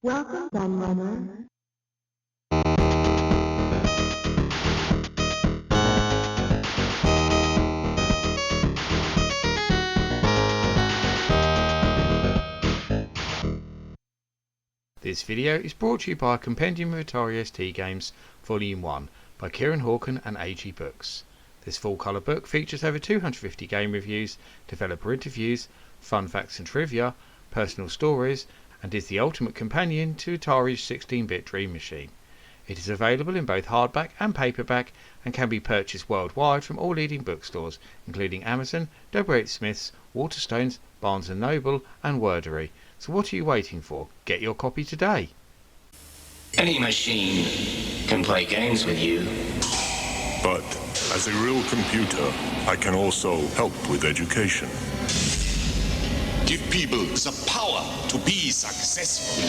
Welcome, Gunrunner. This video is brought to you by a Compendium of Atari ST Games Volume 1 by Kieran Hawken and AG Books. This full colour book features over 250 game reviews, developer interviews, fun facts and trivia, personal stories, and is the ultimate companion to Atari's 16-bit Dream Machine. It is available in both hardback and paperback and can be purchased worldwide from all leading bookstores, including Amazon, W.H. Smith's, Waterstones, Barnes & Noble and Wordery. So what are you waiting for? Get your copy today. Any machine can play games with you. But as a real computer, I can also help with education. Give people the power to be successful.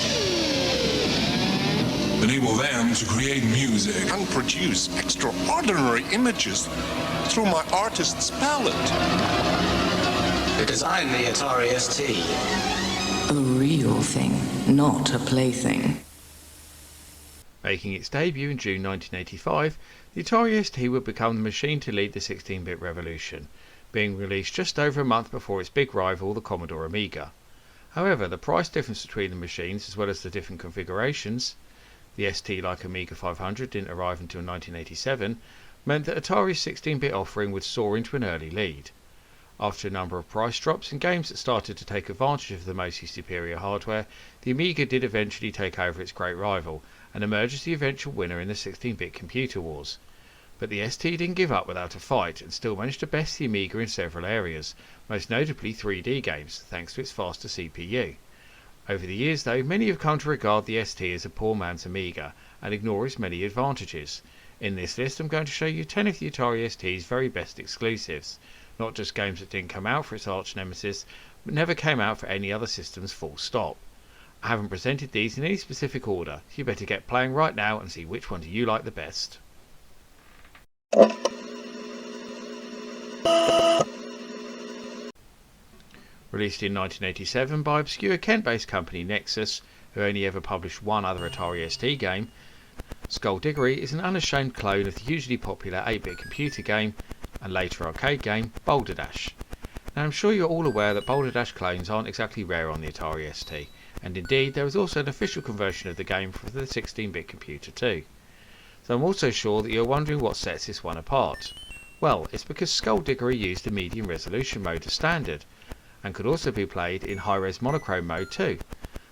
Enable them to create music And produce extraordinary images through my artist's palette. Because I'm the Atari ST. A real thing, not a plaything. Making its debut in June 1985, the Atari ST would become the machine to lead the 16-bit revolution, being released just over a month before its big rival, the Commodore Amiga. However, the price difference between the machines, as well as the different configurations — the ST, like Amiga 500, didn't arrive until 1987 — meant that Atari's 16-bit offering would soar into an early lead. After a number of price drops and games that started to take advantage of the mostly superior hardware, the Amiga did eventually take over its great rival and emerge as the eventual winner in the 16-bit computer wars. But the ST didn't give up without a fight and still managed to best the Amiga in several areas, most notably 3D games, thanks to its faster CPU. Over the years though, many have come to regard the ST as a poor man's Amiga and ignore its many advantages. In this list I'm going to show you 10 of the Atari ST's very best exclusives. Not just games that didn't come out for its arch nemesis, but never came out for any other systems full stop. I haven't presented these in any specific order, so you better get playing right now and see which one do you like the best. Released in 1987 by obscure Kent-based company Nexus, who only ever published one other Atari ST game, Diggery is an unashamed clone of the hugely popular 8-bit computer game and later arcade game Boulder Dash. Now I'm sure you're all aware that Boulder Dash clones aren't exactly rare on the Atari ST, and indeed there is also an official conversion of the game for the 16-bit computer too. So I'm also sure that you're wondering what sets this one apart. Well, it's because Diggery used the medium resolution mode as standard, and could also be played in high-res monochrome mode too.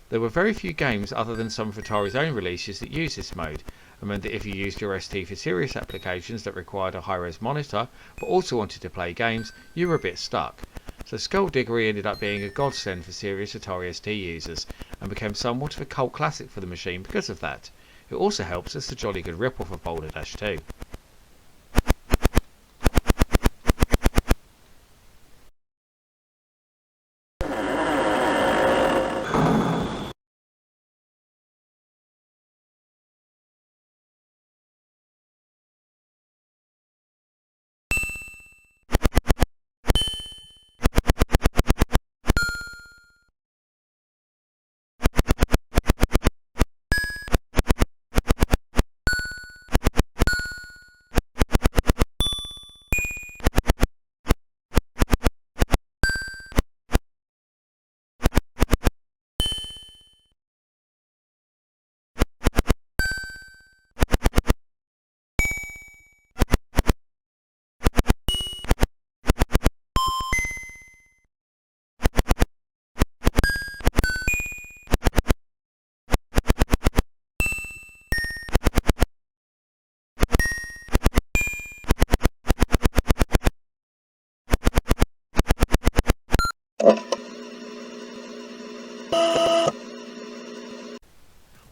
There were very few games other than some of Atari's own releases that used this mode, and meant that if you used your ST for serious applications that required a high-res monitor, but also wanted to play games, you were a bit stuck. So Diggery ended up being a godsend for serious Atari ST users, and became somewhat of a cult classic for the machine because of that. It also helps as a jolly good rip-off of Boulder Dash 2.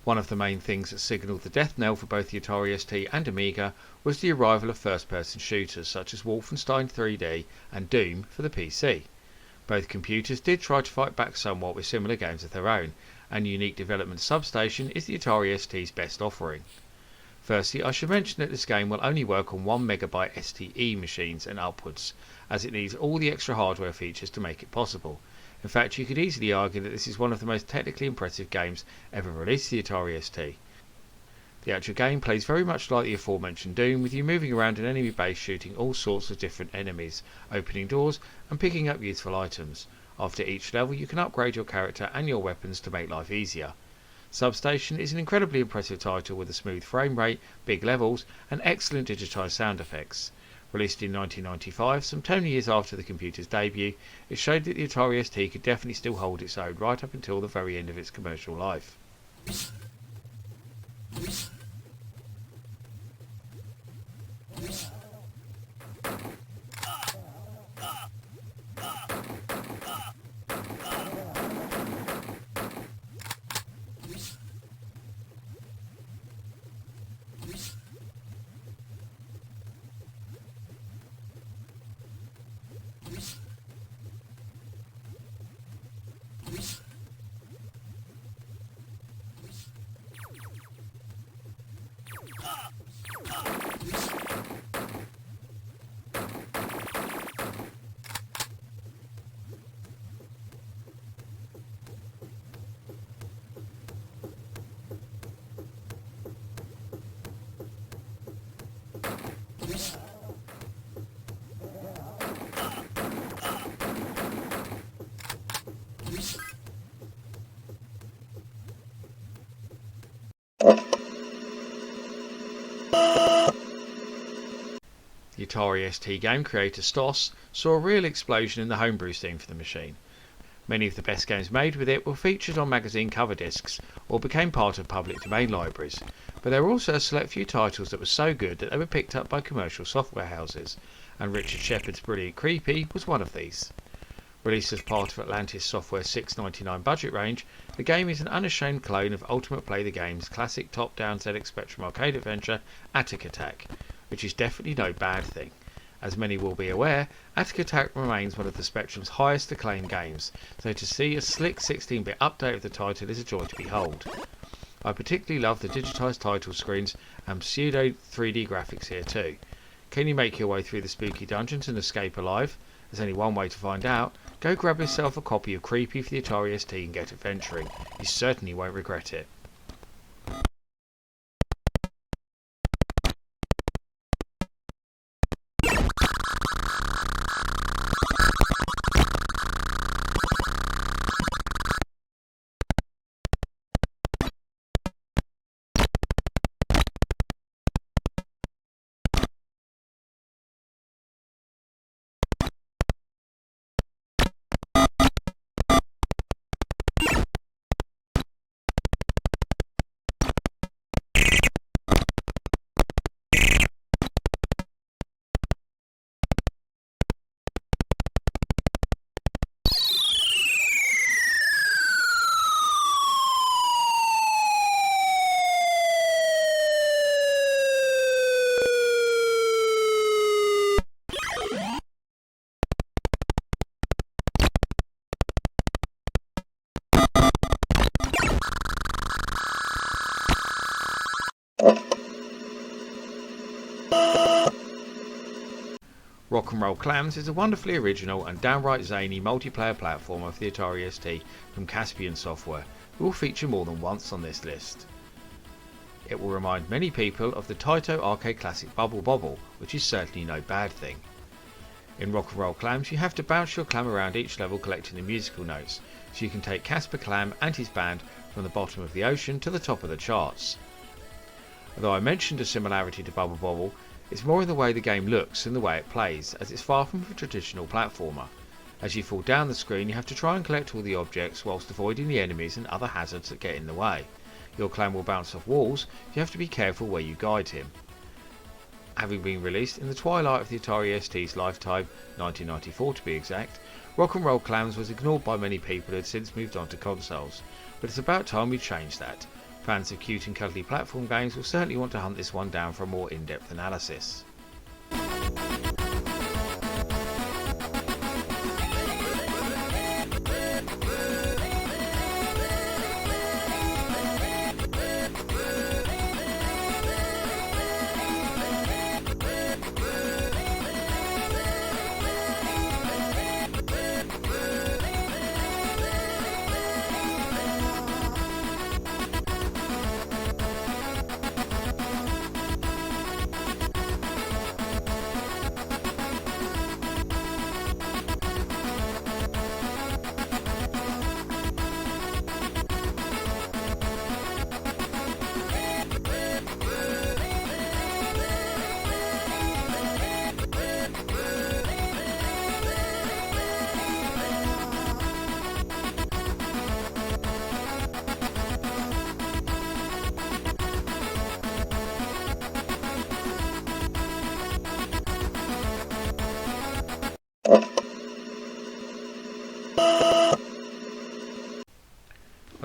One of the main things that signalled the death knell for both the Atari ST and Amiga was the arrival of first-person shooters such as Wolfenstein 3D and Doom for the PC. Both computers did try to fight back somewhat with similar games of their own, and Unique Development Substation is the Atari ST's best offering. Firstly, I should mention that this game will only work on 1MB STE machines and upwards, as it needs all the extra hardware features to make it possible. In fact, you could easily argue that this is one of the most technically impressive games ever released to the Atari ST. The actual game plays very much like the aforementioned Doom, with you moving around an enemy base shooting all sorts of different enemies, opening doors and picking up useful items. After each level you can upgrade your character and your weapons to make life easier. Substation is an incredibly impressive title with a smooth frame rate, big levels and excellent digitised sound effects. Released in 1995, some 10 years after the computer's debut, it showed that the Atari ST could definitely still hold its own right up until the very end of its commercial life. The Atari ST game creator Stoss saw a real explosion in the homebrew scene for the machine. Many of the best games made with it were featured on magazine cover discs or became part of public domain libraries, but there were also a select few titles that were so good that they were picked up by commercial software houses, and Richard Shepard's brilliant Creepy was one of these. Released as part of Atlantis Software's $6.99 budget range, the game is an unashamed clone of Ultimate Play the Game's classic top-down ZX Spectrum arcade adventure Attic Attack, which is definitely no bad thing. As many will be aware, Attic Attack remains one of the Spectrum's highest acclaimed games, so to see a slick 16-bit update of the title is a joy to behold. I particularly love the digitised title screens and pseudo 3D graphics here too. Can you make your way through the spooky dungeons and escape alive? There's only one way to find out. Go grab yourself a copy of Creepy for the Atari ST and get adventuring. You certainly won't regret it. Rock'n'Roll Clams is a wonderfully original and downright zany multiplayer platformer for the Atari ST from Caspian Software, who will feature more than once on this list. It will remind many people of the Taito arcade classic Bubble Bobble, which is certainly no bad thing. In Rock'n'Roll Clams you have to bounce your clam around each level collecting the musical notes, so you can take Casper Clam and his band from the bottom of the ocean to the top of the charts. Although I mentioned a similarity to Bubble Bobble, it's more in the way the game looks than the way it plays, as it's far from a traditional platformer. As you fall down the screen you have to try and collect all the objects whilst avoiding the enemies and other hazards that get in the way. Your clam will bounce off walls, you have to be careful where you guide him. Having been released in the twilight of the Atari ST's lifetime, 1994 to be exact, Rock'n'Roll Clams was ignored by many people who had since moved on to consoles, but it's about time we changed that. Fans of cute and cuddly platform games will certainly want to hunt this one down for a more in-depth analysis.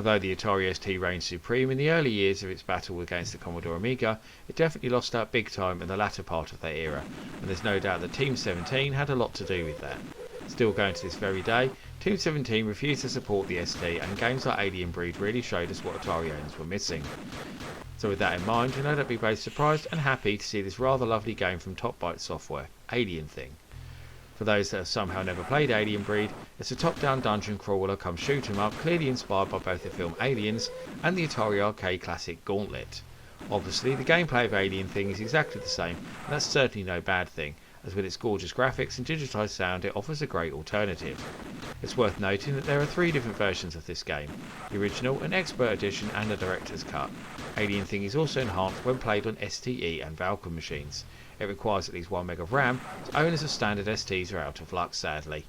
Although the Atari ST reigned supreme in the early years of its battle against the Commodore Amiga, it definitely lost out big time in the latter part of that era, and there's no doubt that Team 17 had a lot to do with that. Still going to this very day, Team 17 refused to support the ST, and games like Alien Breed really showed us what Atari owners were missing. So with that in mind, you know that be both surprised and happy to see this rather lovely game from Top Byte Software, Alien Thing. For those that have somehow never played Alien Breed, it's a top-down dungeon crawler come shoot 'em up, clearly inspired by both the film Aliens and the Atari arcade classic Gauntlet. Obviously, the gameplay of Alien Thing is exactly the same, and that's certainly no bad thing, as with its gorgeous graphics and digitised sound it offers a great alternative. It's worth noting that there are 3 different versions of this game, the original, an expert edition and a director's cut. Alien Thing is also enhanced when played on STE and Valcom machines. It requires at least 1 meg of RAM, so owners of standard STs are out of luck sadly.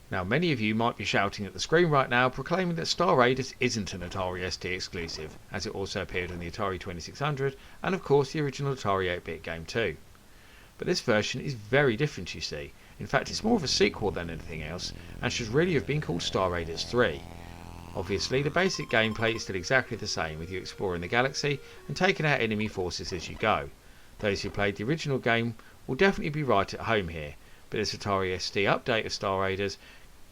Now many of you might be shouting at the screen right now proclaiming that Star Raiders isn't an Atari ST exclusive, as it also appeared on the Atari 2600 and of course the original Atari 8-bit game too. But this version is very different, you see. In fact, it's more of a sequel than anything else and should really have been called Star Raiders 3. Obviously the basic gameplay is still exactly the same, with you exploring the galaxy and taking out enemy forces as you go. Those who played the original game will definitely be right at home here, but this Atari ST update of Star Raiders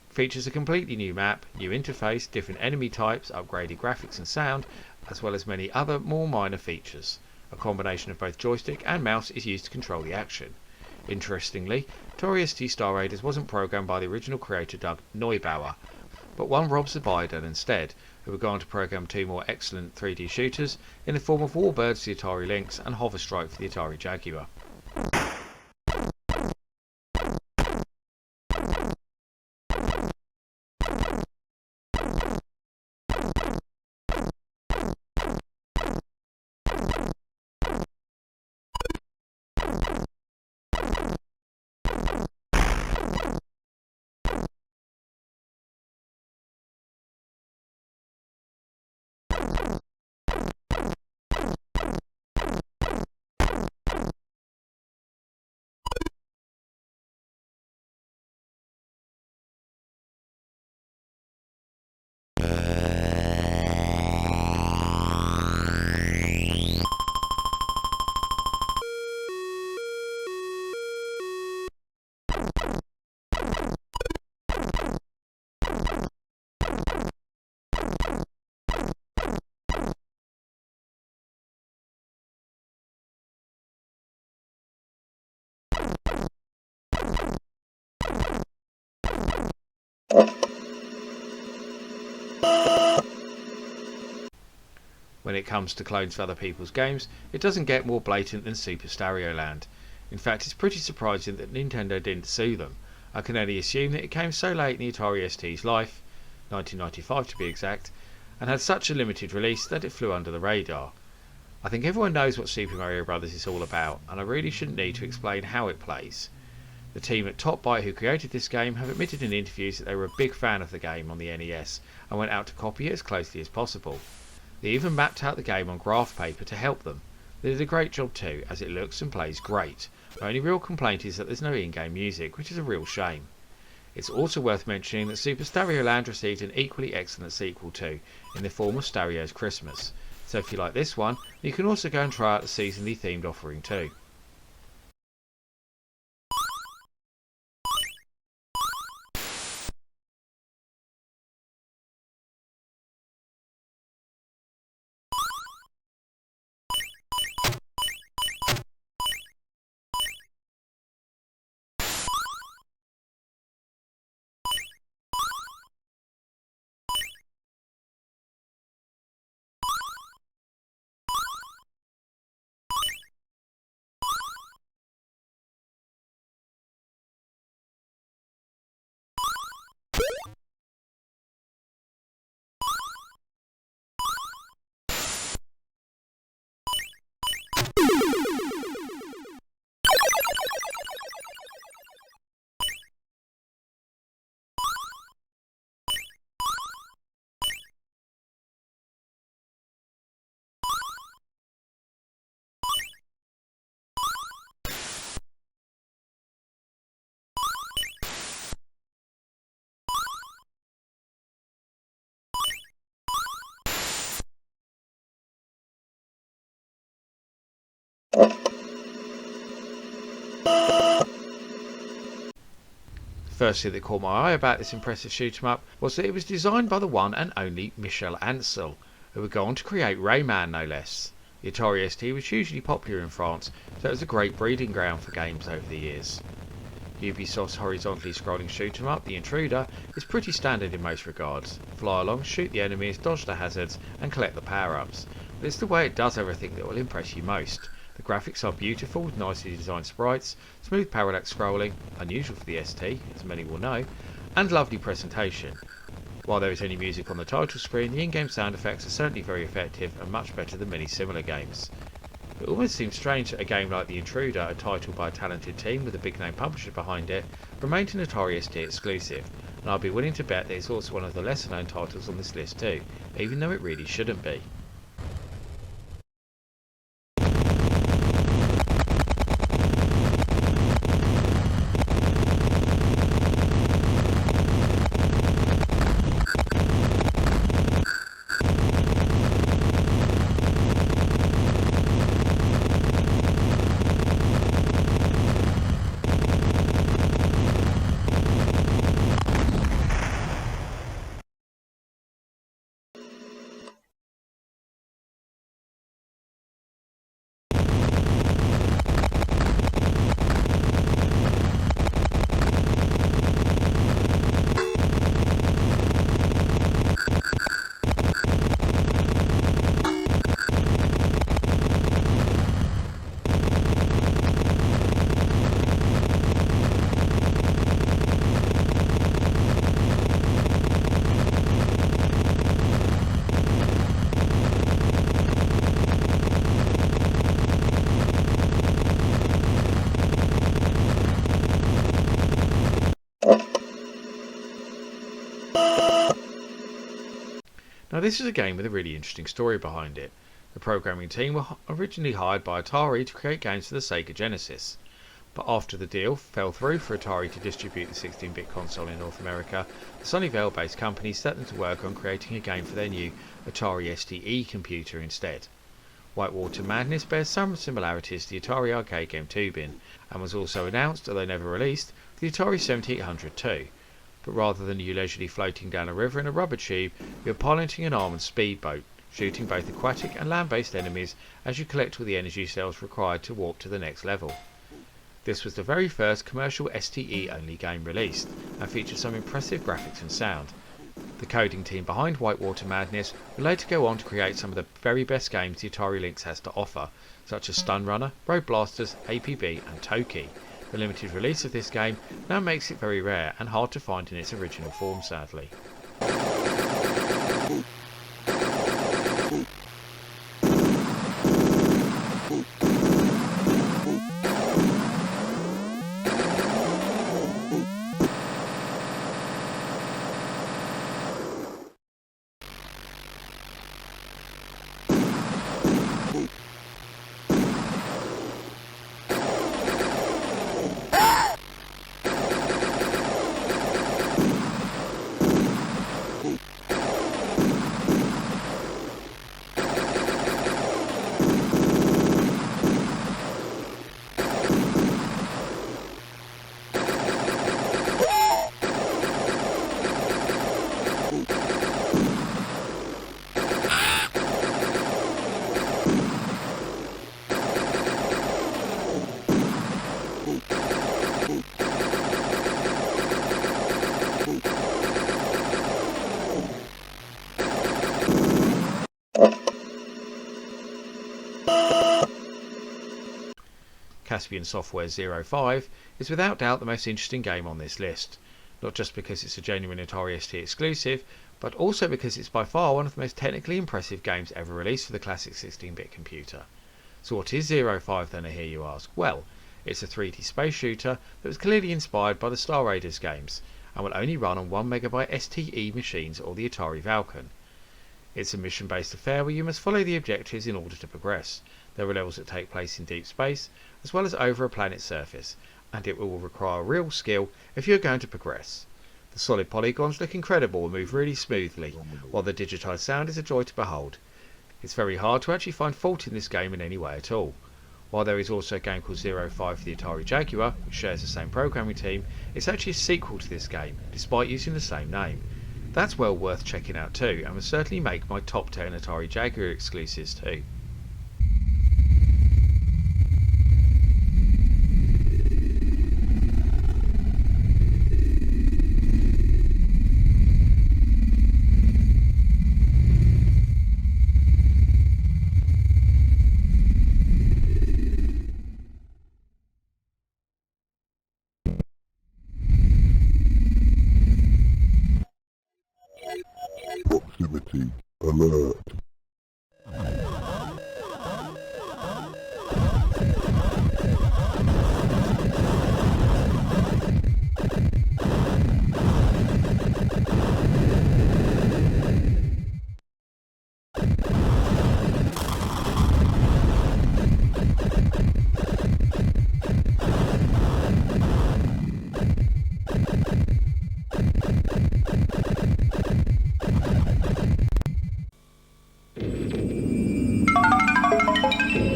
features a completely new map, new interface, different enemy types, upgraded graphics and sound, as well as many other more minor features. A combination of both joystick and mouse is used to control the action. Interestingly, Atari ST Star Raiders wasn't programmed by the original creator Doug Neubauer, but one Rob Zabaidan instead, who would go on to program 2 more excellent 3D shooters in the form of Warbirds for the Atari Lynx and Hover Strike for the Atari Jaguar. When it comes to clones for other people's games, it doesn't get more blatant than Super Stereo Land. In fact, it's pretty surprising that Nintendo didn't sue them. I can only assume that it came so late in the Atari ST's life, 1995 to be exact, and had such a limited release that it flew under the radar. I think everyone knows what Super Mario Bros. Is all about, and I really shouldn't need to explain how it plays. The team at Top Byte who created this game have admitted in interviews that they were a big fan of the game on the NES and went out to copy it as closely as possible. They even mapped out the game on graph paper to help them. They did a great job too, as it looks and plays great. The only real complaint is that there's no in-game music, which is a real shame. It's also worth mentioning that Super Stereo Land received an equally excellent sequel too, in the form of Stereo's Christmas. So if you like this one, you can also go and try out the seasonally themed offering too. First thing that caught my eye about this impressive shoot 'em up was that it was designed by the one and only Michel Ancel, who would go on to create Rayman no less. The Atari ST was hugely popular in France, so it was a great breeding ground for games over the years. Ubisoft's horizontally scrolling shoot 'em up, The Intruder, is pretty standard in most regards. Fly along, shoot the enemies, dodge the hazards, and collect the power-ups. But it's the way it does everything that will impress you most. The graphics are beautiful with nicely designed sprites, smooth parallax scrolling, unusual for the ST, as many will know, and lovely presentation. While there is any music on the title screen, the in-game sound effects are certainly very effective and much better than many similar games. It almost seems strange that a game like The Intruder, a title by a talented team with a big name publisher behind it, remained an Atari ST exclusive, and I'll be willing to bet that it's also one of the lesser known titles on this list too, even though it really shouldn't be. Now this is a game with a really interesting story behind it. The programming team were originally hired by Atari to create games for the Sega Genesis, but after the deal fell through for Atari to distribute the 16-bit console in North America, the Sunnyvale-based company set them to work on creating a game for their new Atari STE computer instead. Whitewater Madness bears some similarities to the Atari arcade game 2-Bin, and was also announced, although never released, for the Atari 7800 too. But rather than you leisurely floating down a river in a rubber tube, you're piloting an armoured speedboat, shooting both aquatic and land-based enemies as you collect all the energy cells required to warp to the next level. This was the very first commercial STE-only game released, and featured some impressive graphics and sound. The coding team behind Whitewater Madness would later go on to create some of the very best games the Atari Lynx has to offer, such as Stun Runner, Road Blasters, APB and Toki. The limited release of this game now makes it very rare and hard to find in its original form, sadly. Caspian Software's 05 is without doubt the most interesting game on this list, not just because it's a genuine Atari ST exclusive, but also because it's by far one of the most technically impressive games ever released for the classic 16-bit computer. So what is 05 then, I hear you ask? Well, it's a 3D space shooter that was clearly inspired by the Star Raiders games, and will only run on 1MB STE machines or the Atari Falcon. It's a mission-based affair where you must follow the objectives in order to progress. There are levels that take place in deep space, as well as over a planet's surface, and it will require real skill if you're going to progress. The solid polygons look incredible and move really smoothly, while the digitised sound is a joy to behold. It's very hard to actually find fault in this game in any way at all. While there is also a game called 05 for the Atari Jaguar, which shares the same programming team, it's actually a sequel to this game, despite using the same name. That's well worth checking out too, and will certainly make my top 10 Atari Jaguar exclusives too. Proximity alert.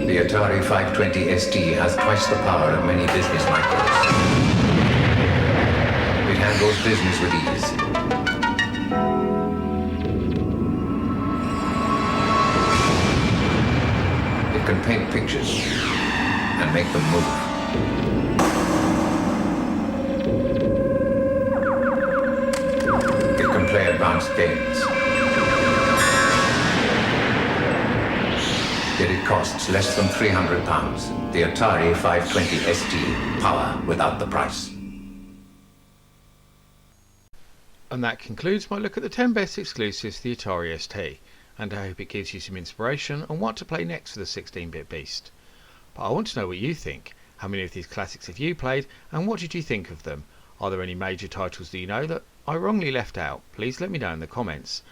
The Atari 520 ST has twice the power of many business micros. It handles business with ease. It can paint pictures and make them move. It can play advanced games. Yet it costs less than £300. The Atari 520 ST, power without the price. And that concludes my look at the 10 best exclusives to the Atari ST, and I hope it gives you some inspiration on what to play next for the 16-bit beast. But I want to know what you think. How many of these classics have you played, and what did you think of them? Are there any major titles that you know that I wrongly left out? Please let me know in the comments.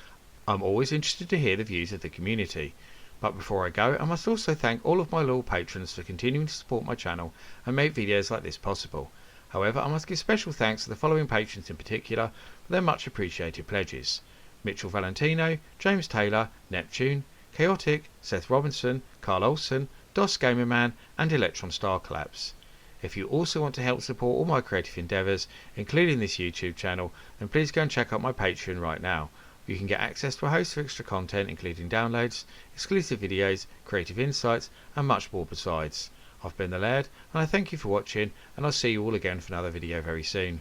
I'm always interested to hear the views of the community. But before I go, I must also thank all of my loyal patrons for continuing to support my channel and make videos like this possible. However, I must give special thanks to the following patrons in particular for their much appreciated pledges: Mitchell Valentino, James Taylor, Neptune, Chaotic, Seth Robinson, Carl Olsen, DOS Gamerman and Electron Star Collapse. If you also want to help support all my creative endeavours, including this YouTube channel, then please go and check out my Patreon right now. You can get access to a host of extra content, including downloads, exclusive videos, creative insights and much more besides. I've been the Laird, and I thank you for watching, and I'll see you all again for another video very soon.